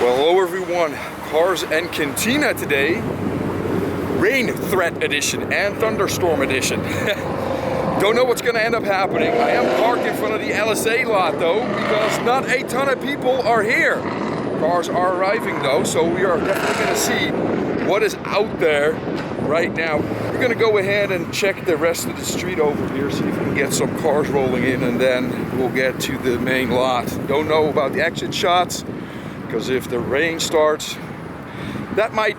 Well, hello everyone, Cars and Cantina today. Rain Threat Edition and Thunderstorm Edition. Don't know what's going to end up happening. I am parked in front of the LSA lot though, because not a ton of people are here. Cars are arriving though, so we are definitely going to see what is out there right now. We're going to go ahead and check the rest of the street over here, see if we can get some cars rolling in, and then we'll get to the main lot. Don't know about the exit shots, because if the rain starts, that might,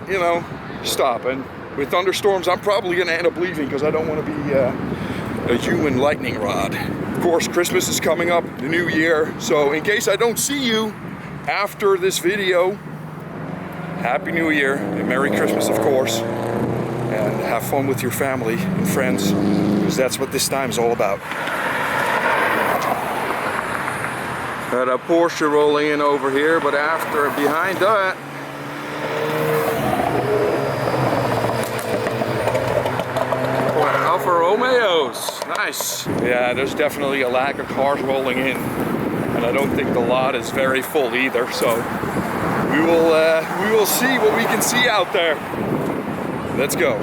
stop. And with thunderstorms, I'm probably going to end up leaving because I don't want to be a human lightning rod. Of course, Christmas is coming up, the new year. So in case I don't see you after this video, Happy New Year and Merry Christmas, of course. And have fun with your family and friends, because that's what this time is all about. Got a Porsche rolling in over here, but behind that, Alfa Romeos. Nice. Yeah, there's definitely a lack of cars rolling in, and I don't think the lot is very full either. So we will see what we can see out there. Let's go.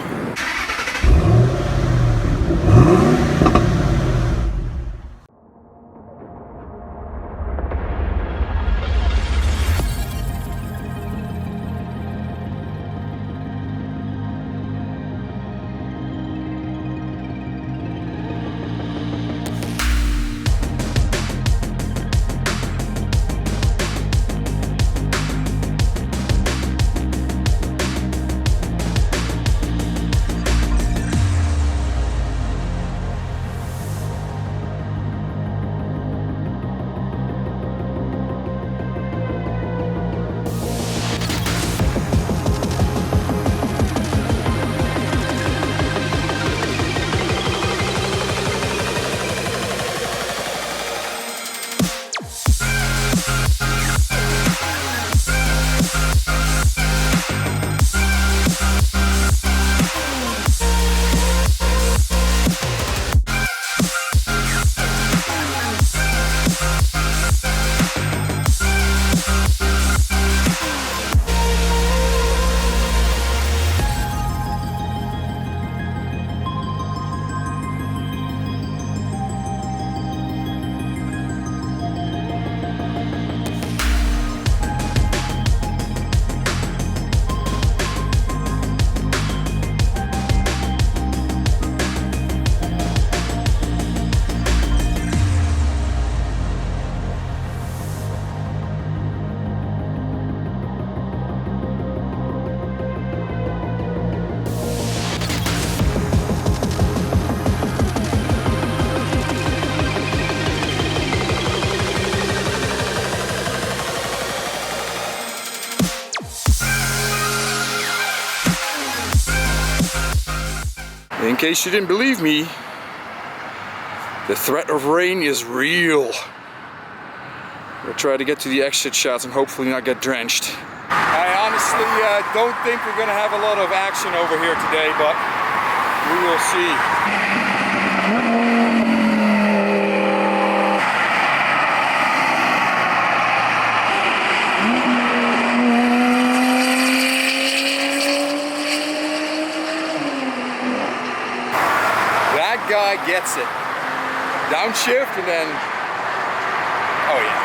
In case you didn't believe me, the threat of rain is real. We'll try to get to the exit shots and hopefully not get drenched. I honestly don't think we're going to have a lot of action over here today, but we will see. Guy gets it. Downshift and then, oh yeah.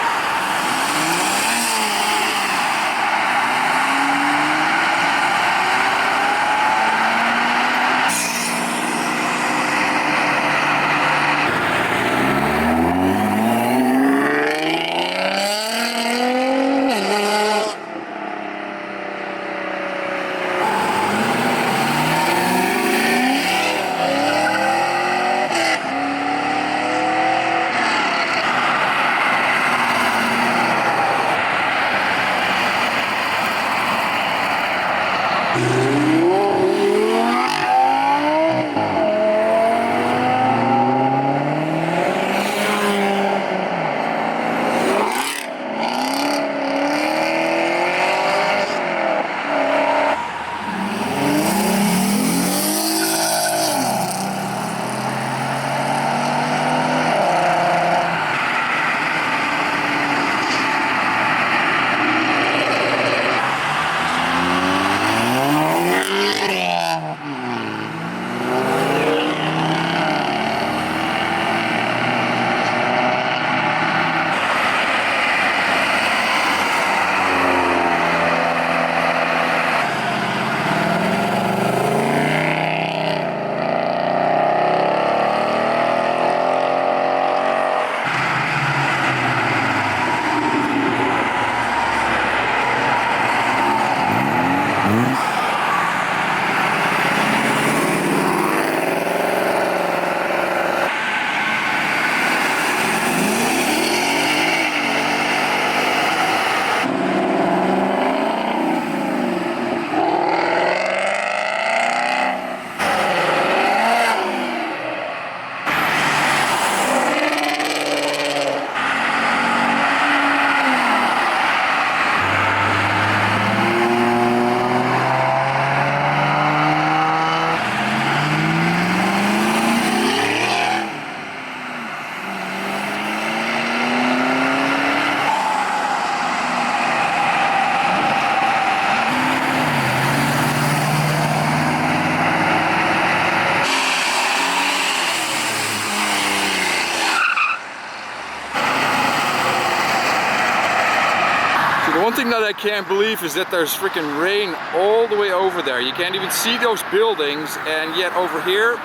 One thing that I can't believe is that there's freaking rain all the way over there. You can't even see those buildings, and yet over here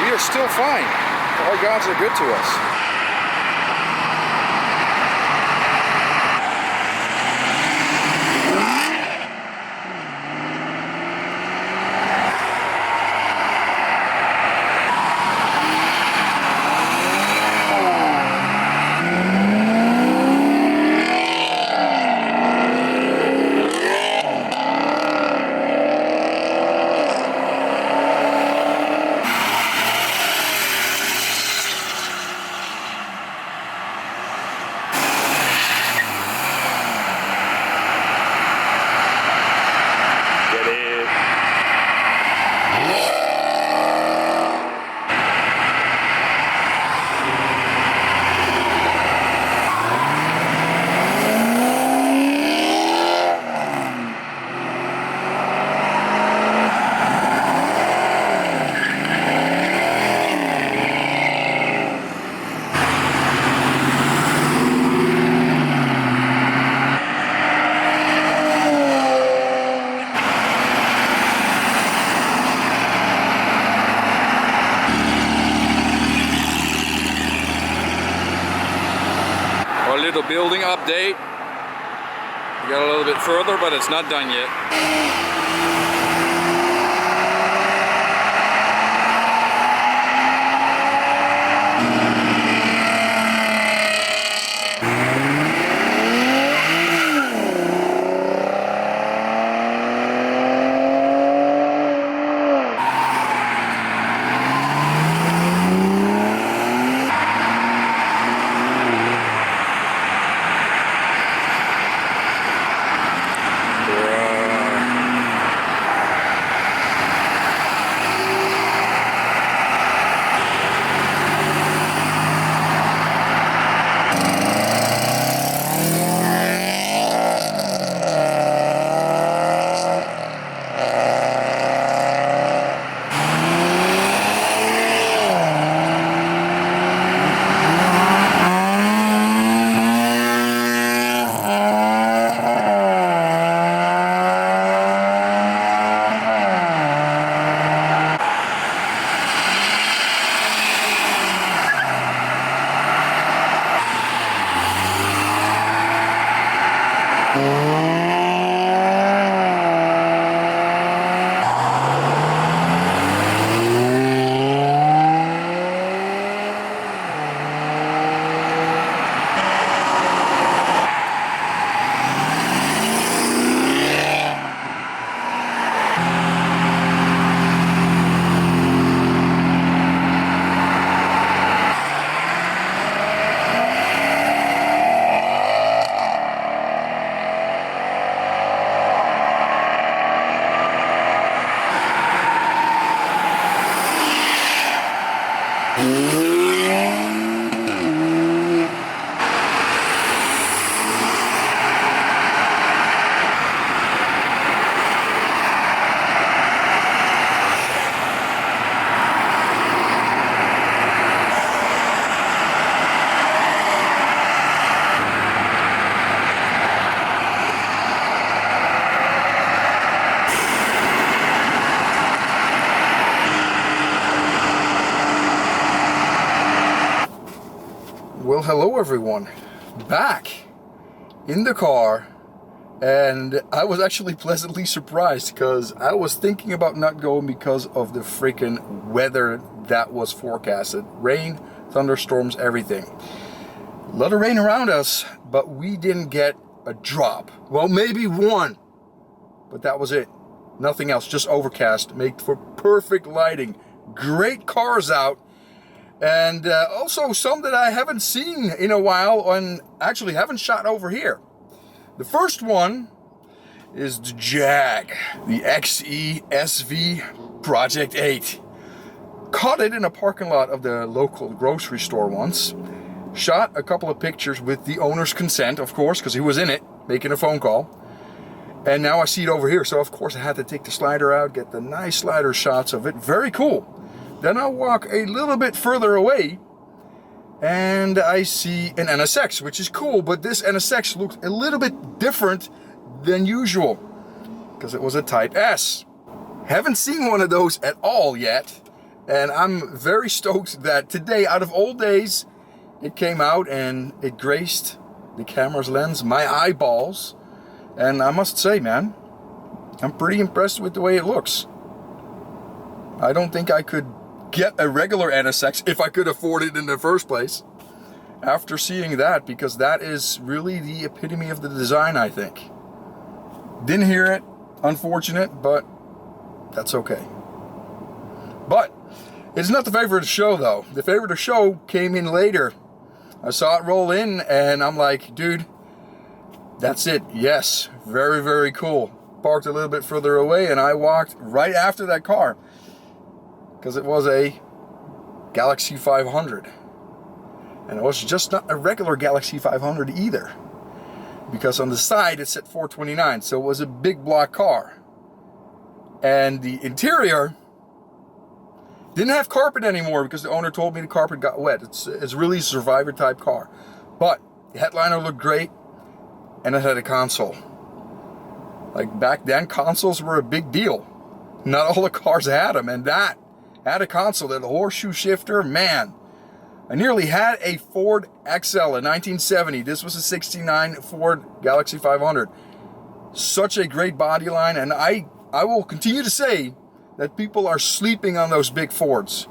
we are still fine. Our gods are good to us. Little building update. We got a little bit further, but it's not done yet. Well, hello everyone. Back in the car And I was actually pleasantly surprised because I was thinking about not going because of the freaking weather that was forecasted. Rain, thunderstorms, everything. A lot of rain around us, but we didn't get a drop. Well, maybe one, but that was it. Nothing else, just overcast. Made for perfect lighting. Great cars out. And also some that I haven't seen in a while and actually haven't shot over here. The first one is the Jag, the XE-SV Project 8. Caught it in a parking lot of the local grocery store once. Shot a couple of pictures with the owner's consent, of course, because he was in it, making a phone call. And now I see it over here, so of course I had to take the slider out, get the nice slider shots of it. Very cool. Then I walk a little bit further away, and I see an NSX, which is cool, but this NSX looked a little bit different than usual, because it was a Type S. Haven't seen one of those at all yet, and I'm very stoked that today, out of all days, it came out and it graced the camera's lens, my eyeballs, and I must say, man, I'm pretty impressed with the way it looks. I don't think I could get a regular NSX if I could afford it in the first place after seeing that, because that is really the epitome of the design, I think. Didn't hear it, unfortunate, but that's okay. But it's not the favorite of the show though. The favorite of the show came in later. I saw it roll in and I'm like, dude, that's it. Yes, very, very cool. Parked a little bit further away and I walked right after that car, because it was a Galaxy 500. And it was just not a regular Galaxy 500 either, because on the side it said 429, so it was a big block car. And the interior didn't have carpet anymore because the owner told me the carpet got wet. It's really a survivor type car. But the headliner looked great, and it had a console. Like back then, consoles were a big deal. Not all the cars had them, and that had a console, that horseshoe shifter, man. I nearly had a Ford XL in 1970. This was a 69 Ford Galaxy 500. Such a great body line, and I will continue to say that people are sleeping on those big Fords.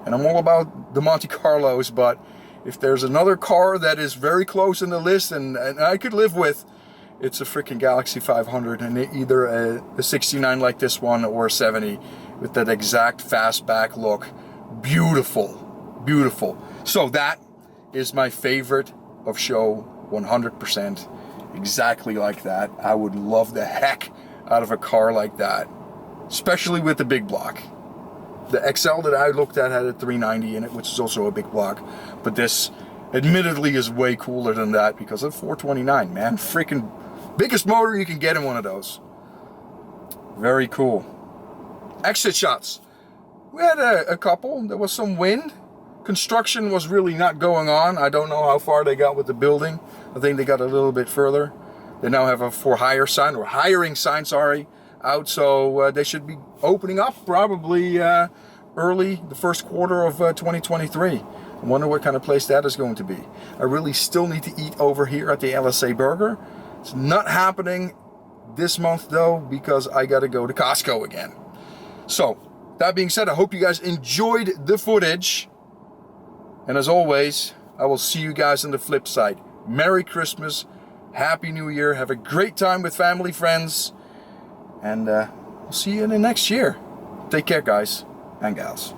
And I'm all about the Monte Carlos, but if there's another car that is very close in the list and I could live with, it's a freaking Galaxy 500, and either a 69 like this one or a 70 with that exact fastback look. Beautiful, beautiful. So that is my favorite of show, 100%. Exactly like that. I would love the heck out of a car like that, especially with the big block. The XL that I looked at had a 390 in it, which is also a big block, but this admittedly is way cooler than that because of 429, man. Freaking biggest motor you can get in one of those. Very cool. Exit shots. We had a couple. There was some wind. Construction was really not going on. I don't know how far they got with the building. I think they got a little bit further. They now have a for hire sign, or hiring sign, sorry, out. So they should be opening up probably early the first quarter of 2023. I wonder what kind of place that is going to be. I really still need to eat over here at the LSA Burger. It's not happening this month though, because I got to go to Costco again. So that being said, I hope you guys enjoyed the footage. And as always, I will see you guys on the flip side. Merry Christmas, Happy New Year, have a great time with family, friends, and we'll see you in the next year. Take care, guys and gals.